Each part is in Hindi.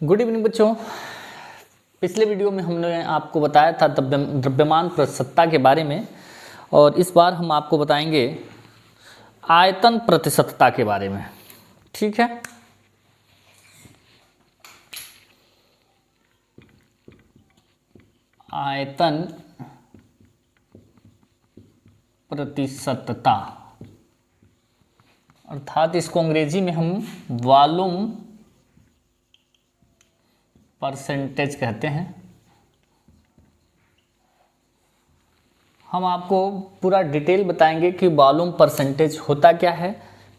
गुड इवनिंग बच्चों। पिछले वीडियो में हमने आपको बताया था द्रव्यमान प्रतिशतता के बारे में, और इस बार हम आपको बताएंगे आयतन प्रतिशतता के बारे में। ठीक है, आयतन प्रतिशतता अर्थात इसको अंग्रेजी में हम वॉल्यूम परसेंटेज कहते हैं। हम आपको पूरा डिटेल बताएंगे कि वॉल्यूम परसेंटेज होता क्या है।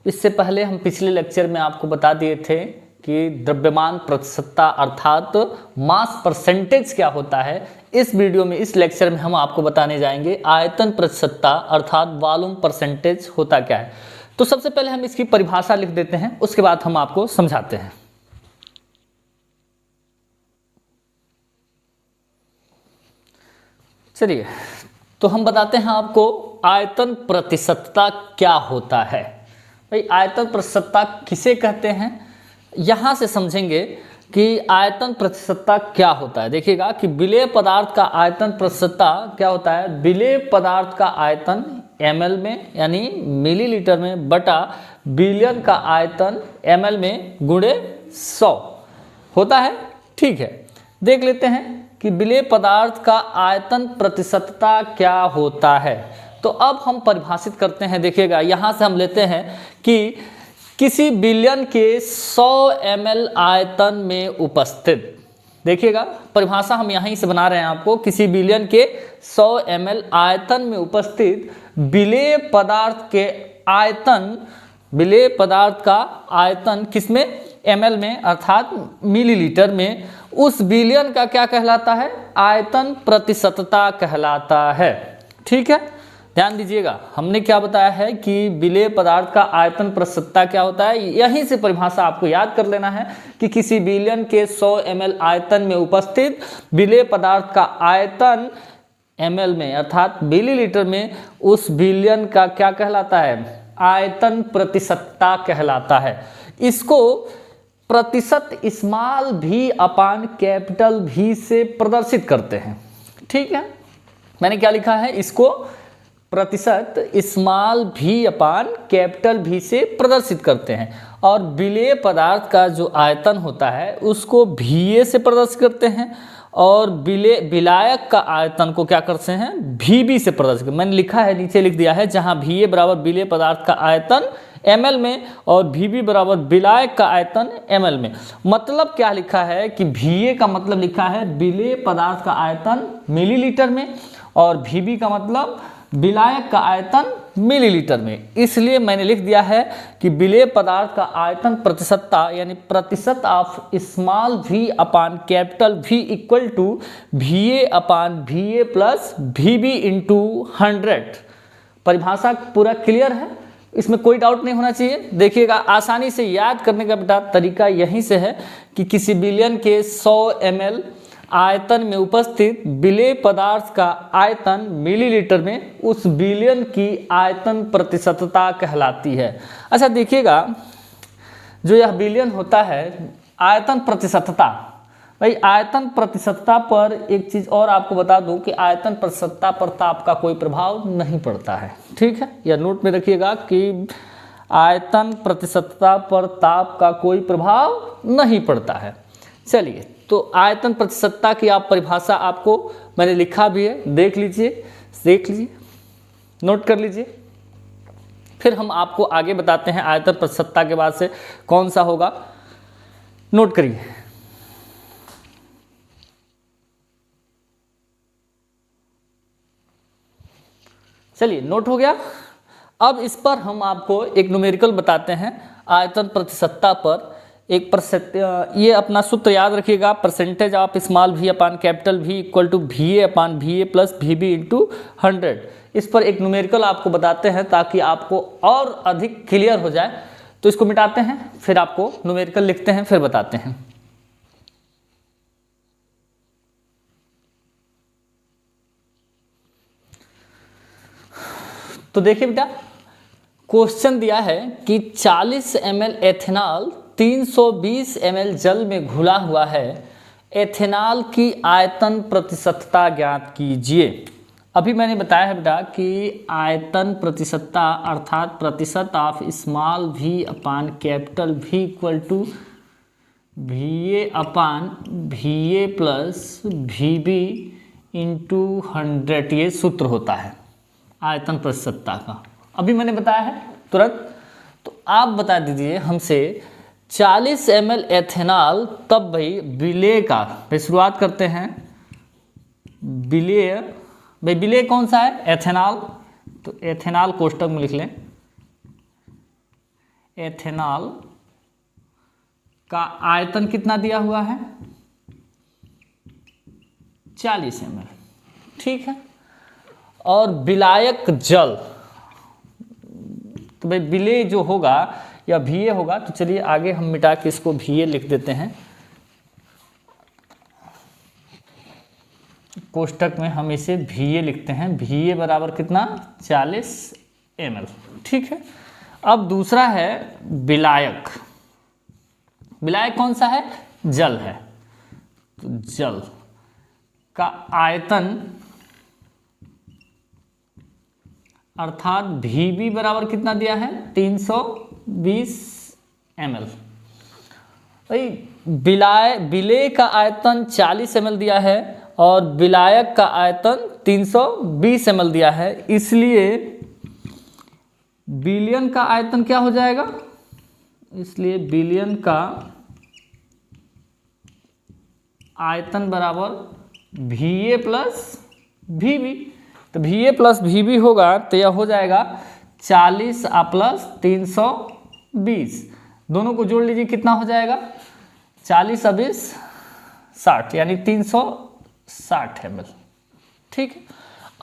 इससे पहले हम पिछले लेक्चर में आपको बता दिए थे कि द्रव्यमान प्रतिशतता अर्थात मास परसेंटेज क्या होता है। इस वीडियो में, इस लेक्चर में हम आपको बताने जाएंगे आयतन प्रतिशतता अर्थात वॉल्यूम परसेंटेज होता क्या है। तो सबसे पहले हम इसकी परिभाषा लिख देते हैं, उसके बाद हम आपको समझाते हैं। चलिए, तो हम बताते हैं आपको आयतन प्रतिशतता क्या होता है। भाई, आयतन प्रतिशतता किसे कहते हैं, यहां से समझेंगे कि आयतन प्रतिशतता क्या होता है। देखिएगा कि विलेय पदार्थ का आयतन प्रतिशतता क्या होता है। विलेय पदार्थ का आयतन ml में यानी मिलीलीटर में बटा बिलियन का आयतन ml में गुणे 100 होता है। ठीक है, देख लेते हैं कि विलेय पदार्थ का आयतन प्रतिशतता क्या होता है। तो अब हम परिभाषित करते हैं। देखिएगा, यहाँ से हम लेते हैं कि किसी बिलियन के 100 ml आयतन में उपस्थित, देखिएगा परिभाषा हम यहीं से बना रहे हैं आपको, किसी बिलियन के 100 ml आयतन में उपस्थित विलेय पदार्थ के आयतन, विलेय पदार्थ का आयतन किसमें, ml में अर्थात मिलीलीटर में, उस बिलियन का क्या कहलाता है, आयतन प्रतिशतता कहलाता है। ठीक है, ध्यान दीजिएगा, हमने क्या बताया है कि विलेय पदार्थ का आयतन प्रतिशतता क्या होता है। यहीं से परिभाषा आपको याद कर लेना है कि किसी बिलियन के 100 ml आयतन में उपस्थित विलेय पदार्थ का आयतन ml में अर्थात मिलीलीटर में, उस बिलियन का क्या कहलाता है, आयतन प्रतिशतता कहलाता है। इसको प्रतिशत स्मॉल भी अपान कैपिटल भी से प्रदर्शित करते हैं। ठीक है, मैंने क्या लिखा है, इसको प्रतिशत स्मॉल भी अपान कैपिटल भी से प्रदर्शित करते हैं, और विलेय पदार्थ का जो आयतन होता है उसको VA से प्रदर्शित करते हैं, और विलायक का आयतन को क्या करते हैं, VB से प्रदर्शित करते हैं। मैंने लिखा है, नीचे लिख दिया है, जहां VA बराबर विलेय पदार्थ का आयतन ml में और VB बराबर विलायक का आयतन ml में। मतलब क्या लिखा है कि VA का मतलब लिखा है विलेय पदार्थ का आयतन मिलीलीटर में, और VB का मतलब विलायक का आयतन मिलीलीटर में। इसलिए मैंने लिख दिया है कि विलेय पदार्थ का आयतन प्रतिशतता यानी प्रतिशत of small v upon capital V equal to VA upon VA plus VB into 100। परिभाषा पूरा क्लियर है, इसमें कोई डाउट नहीं होना चाहिए। देखिएगा, आसानी से याद करने का बेटा तरीका यहीं से है कि किसी बिलियन के 100 ml आयतन में उपस्थित विलेय पदार्थ का आयतन मिलीलीटर में, उस बिलियन की आयतन प्रतिशतता कहलाती है। अच्छा देखिएगा, जो यह बिलियन होता है आयतन प्रतिशतता, भाई आयतन प्रतिशतता पर एक चीज और आपको बता दूं कि आयतन प्रतिशतता पर ताप का कोई प्रभाव नहीं पड़ता है। ठीक है, यह नोट में रखिएगा कि आयतन प्रतिशतता पर ताप का कोई प्रभाव नहीं पड़ता है। चलिए, तो आयतन प्रतिशतता की आप परिभाषा आपको मैंने लिखा भी है, देख लीजिए, नोट कर लीजिए। फिर हम आपको आगे बताते हैं आयतन प्रतिशतता के बाद से कौन सा होगा, नोट करिए। चलिए, नोट हो गया। अब इस पर हम आपको एक न्यूमेरिकल बताते हैं आयतन प्रतिशतता पर। एक ये अपना सूत्र याद रखिएगा, percentage of small v upon capital V equal to VA upon VA plus VB into 100। इस पर एक न्यूमेरिकल आपको बताते हैं ताकि आपको और अधिक क्लियर हो जाए। तो इसको मिटाते हैं, फिर आपको न्यूमेरिकल लिखते हैं, फिर बताते हैं। तो देखिए बेटा, क्वेश्चन दिया है कि 40 ml एथेनॉल 320 ml जल में घुला हुआ है, एथेनॉल की आयतन प्रतिशतता ज्ञात कीजिए। अभी मैंने बताया है बेटा कि आयतन प्रतिशतता अर्थात प्रतिशत of small v upon capital V equal to VA upon VA plus VB into 100, ये सूत्र होता है आयतन प्रतिशतता का। अभी मैंने बताया है तुरंत, तो आप बता दीजिए हमसे 40 ml एथेनॉल, तब भाई विलेय का, भाई शुरुआत करते हैं विलेय, भाई विलेय कौन सा है? एथेनॉल। तो एथेनॉल कोष्टक में लिख लें, एथेनॉल का आयतन कितना दिया हुआ है? 40 ml, ठीक है। और विलायक जल, तो भाई विलेय जो होगा या VA होगा, तो चलिए आगे हम मिटा के इसको VA लिख देते हैं। कोष्टक में हम इसे VA लिखते हैं। VA बराबर कितना? 40 ml, ठीक है। अब दूसरा है विलायक। विलायक कौन सा है? जल है। तो जल का आयतन अर्थात VB बराबर कितना दिया है? 320 ml। भाई विलेय का आयतन 40 ml दिया है और विलायक का आयतन 320 ml दिया है, इसलिए विलयन का आयतन क्या हो जाएगा? इसलिए विलयन का आयतन बराबर VA प्लस VB। तो VA प्लस VB होगा तो यह हो जाएगा 40 प्लस 320, दोनों को जोड़ लीजिए, कितना हो जाएगा? 40 और 20 60, यानी 360 ml, ठीक है।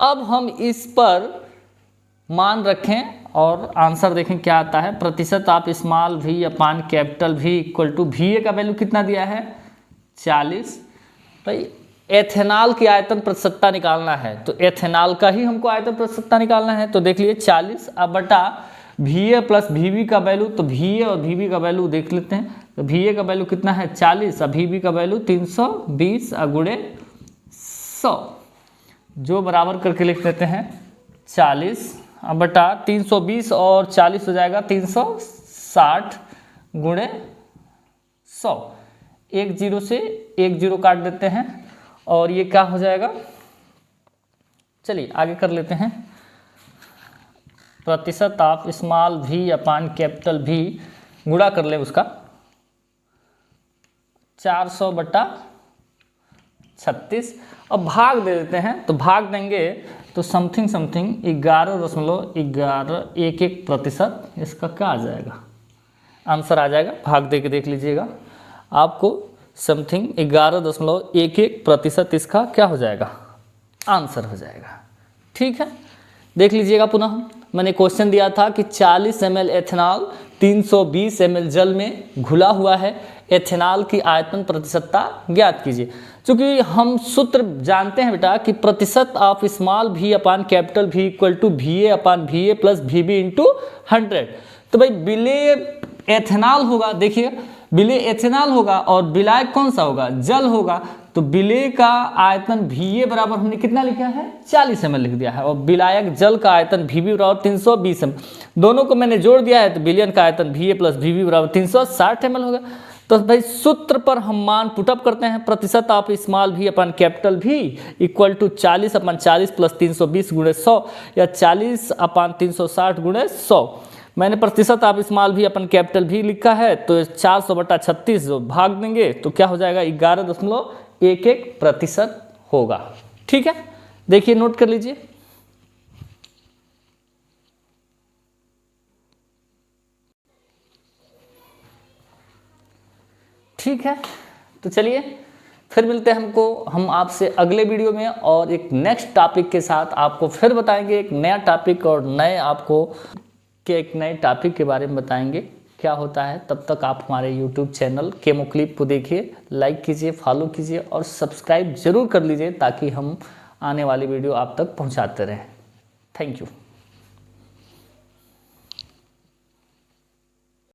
अब हम इस पर मान रखें और आंसर देखें क्या आता है। प्रतिशत आप small v upon capital V equal to VA का वैल्यू कितना दिया है? 40। भाई एथेनॉल की आयतन प्रतिशतता निकालना है, तो एथेनॉल का ही हमको आयतन प्रतिशतता निकालना है। तो देख लिए 40 अब बटा VA प्लस VB का वैल्यू, तो VA और VB का वैल्यू देख लेते हैं। तो VA का वैल्यू कितना है? 40 और VB का वैल्यू 320 गुणे 100, जो बराबर करके लिख देते हैं 40 अब बटा 320 और 40 हो जाएगा 360 गुणे 100। 1 0 से 1 0 काट देते हैं और ये क्या हो जाएगा? चलिए आगे कर लेते हैं। प्रतिशत of small v upon capital V गुणा कर ले उसका 400 बटा 36। अब भाग दे देते हैं, तो भाग देंगे तो समथिंग 11.1111% इसका क्या आ जाएगा? आंसर आ जाएगा। भाग दे के देख लीजिएगा, आपको समथिंग 11.11% इसका क्या हो जाएगा? आंसर हो जाएगा, ठीक है। देख लीजिएगा पुनः, मैंने क्वेश्चन दिया था कि 40 ml एथेनॉल 320 ml जल में घुला हुआ है, एथेनॉल की आयतन प्रतिशतता ज्ञात कीजिए। क्योंकि हम सूत्र जानते हैं बेटा कि प्रतिशत of small v upon capital V equal to VA upon VA plus VB into 100। तो भाई विलेय एथेनॉल होगा, देखिए विलेय एथेनॉल होगा और विलायक कौन सा होगा? जल होगा। तो विलेय का आयतन VA बराबर हमने कितना लिखा है? 40 ml लिख दिया है, और विलायक जल का आयतन VB बराबर 320 ml। दोनों को मैंने जोड़ दिया है, तो विलयन का आयतन VA प्लस VB बराबर 360 ml होगा। तो भाई सूत्र पर हम मान पुटअप करते हैं। प्रतिशत of small v upon capital V equal to 40 upon 40 plus 320 गुणे 100 या 40 अपन 360 गुणे 100। मैंने प्रतिशत of small v upon capital V लिखा है, तो 400 बटा 36 जो भाग देंगे तो क्या हो जाएगा? 11.11% होगा, ठीक है। देखिए नोट कर लीजिए। ठीक है, तो चलिए फिर मिलते हैं हम आपसे अगले वीडियो में, और एक नेक्स्ट टॉपिक के साथ आपको फिर बताएंगे एक नया टॉपिक, और एक नए टॉपिक के बारे में बताएंगे क्या होता है। तब तक आप हमारे YouTube चैनल केमो क्लिप को देखिए, लाइक कीजिए, फॉलो कीजिए और सब्सक्राइब जरूर कर लीजिए, ताकि हम आने वाली वीडियो आप तक पहुंचाते रहें। Thank you.